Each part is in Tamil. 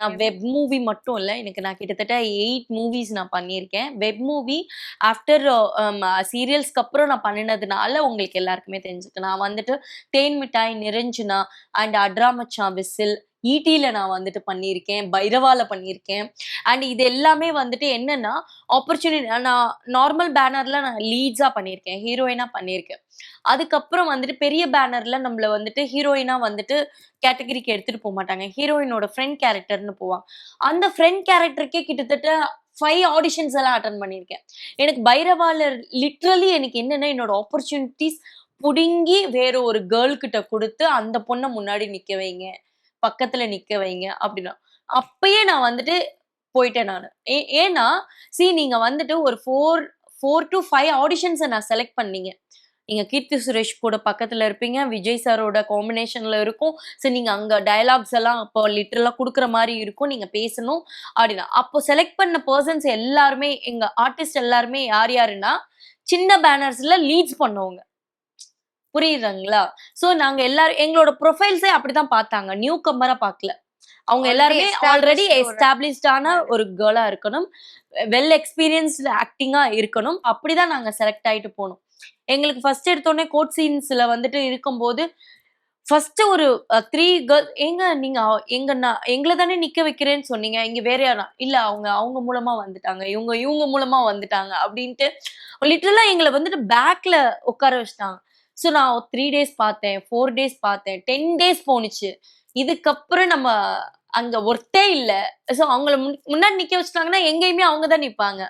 நான் வெப் மூவி மட்டும் இல்ல. நான் கிட்டத்தட்ட 8 மூவிஸ் நான் பண்ணியிருக்கேன். வெப் மூவி ஆஃப்டர் சீரியல்ஸ்க்கு அப்புறம் நான் பண்ணுனதுனால உங்களுக்கு எல்லாருக்குமே தெரிஞ்சிருக்கு. நான் வந்துட்டு தேன் மிட்டாய், நிரஞ்சனா அண்ட் அட்ரா மச்சான் விசில், ஈட்டில நான் வந்துட்டு பண்ணியிருக்கேன். பைரவால பண்ணியிருக்கேன். அண்ட் இது எல்லாமே வந்துட்டு என்னன்னா, நான் நார்மல் பேனர்ல நான் லீட்ஸா பண்ணியிருக்கேன். ஹீரோயினா பண்ணியிருக்கேன். அதுக்கப்புறம் வந்துட்டு பெரிய பேனர்ல நம்மள வந்துட்டு ஹீரோயினா வந்துட்டு கேட்டகரிக்கு எடுத்துட்டு போமாட்டாங்க. ஹீரோயினோட ஃப்ரெண்ட் கேரக்டர்ன்னு போவாங்க. அந்த ஃப்ரெண்ட் கேரக்டருக்கே கிட்டத்தட்ட 5 ஆடிஷன்ஸ் எல்லாம் அட்டெண்ட் பண்ணியிருக்கேன். எனக்கு பைரவால லிட்டரலி எனக்கு என்னன்னா, என்னோட ஆப்பர்ச்சுனிட்டீஸ் புடுங்கி வேற ஒரு கேர்ள் கிட்ட குடுத்து, அந்த பொண்ண முன்னாடி நிக்க வைங்க. பக்கத்துல நிக்க வைங்க அப்டின்னா. அப்பயே நான் வந்துட்டு போயிட்டேன் நானு. ஏன்னா, நீங்க வந்துட்டு ஒரு 4 டூ 5 ஆடிஷன்ஸ நான் செலக்ட் பண்ணீங்க. நீங்க கீர்த்தி சுரேஷ் கூட பக்கத்துல இருப்பீங்க. விஜய் சாரோட காம்பினேஷன்ல இருக்கும். நீங்க அங்க டயலாக்ஸ் எல்லாம் அப்போ லிட்டரலா குடுக்குற மாரி இருக்கும். நீங்க பேசணும் அப்டின்னா. அப்போ செலக்ட் பண்ண பெர்சன்ஸ் எல்லாருமே எங்க ஆர்டிஸ்ட் எல்லாருமே யார் யாருன்னா, சின்ன பேனர்ஸ்ல லீட்ஸ் பண்ணவங்க. புரியுதுங்களா? நாங்க எல்லாரும் எங்களோட ப்ரொஃபைல்ஸே அப்படிதான் பார்த்தாங்க. நியூ கம்மரா பார்க்கல. அவங்க எல்லாருமே ஆல்ரெடி எஸ்டாப்லிஷ்டான ஒரு கேர்ளா இருக்கணும். வெல் எக்ஸ்பீரியன்ஸ்டு ஆக்டிங்கா இருக்கணும். அப்படிதான் நாங்க செலக்ட் ஆயிட்டு போனோம். எங்களுக்கு ஃபர்ஸ்ட் எடுத்தோனே கோர்ட் சீன்ஸ்ல வந்துட்டு இருக்கும்போது, ஃபர்ஸ்ட் ஒரு 3 கேர்ள் ஏங்க நீங்க எங்கள தானே நிக்க வைக்கிறேன்னு சொன்னீங்க. இங்க வேற யாரா? இல்ல அவங்க அவங்க மூலமா வந்துட்டாங்க. இவங்க இவங்க மூலமா வந்துட்டாங்க அப்படின்ட்டு லிட்டரலா எங்கள வந்துட்டு பேக்ல உட்கார வச்சுட்டாங்க. நான் 3 டேஸ் பார்த்தேன், 4 டேஸ் பார்த்தேன், 10 டேஸ் போணுச்சு. இதுக்கப்புறம் நம்ம அங்க ஒர்த்தே இல்ல. அவங்கள முன்னாடி நிக்க வச்சுட்டாங்கன்னா, எங்கேயுமே அவங்க தான் நிப்பாங்க.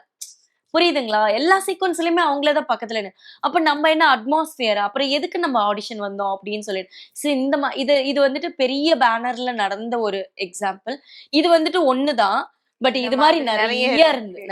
புரியுதுங்களா? எல்லா சீக்வென்ஸ்லயுமே அவங்களே தான் பக்கத்துல அப்ப நம்ம என்ன அட்மாஸ்பியர் அப்புறம் எதுக்கு நம்ம ஆடிஷன் வந்தோம் அப்படின்னு சொல்லிட்டு. இந்த இது இது வந்துட்டு பெரிய பேனர்ல நடந்த ஒரு எக்ஸாம்பிள். இது வந்துட்டு ஒண்ணு தான். பட் இது மாரி நெறைய இருந்து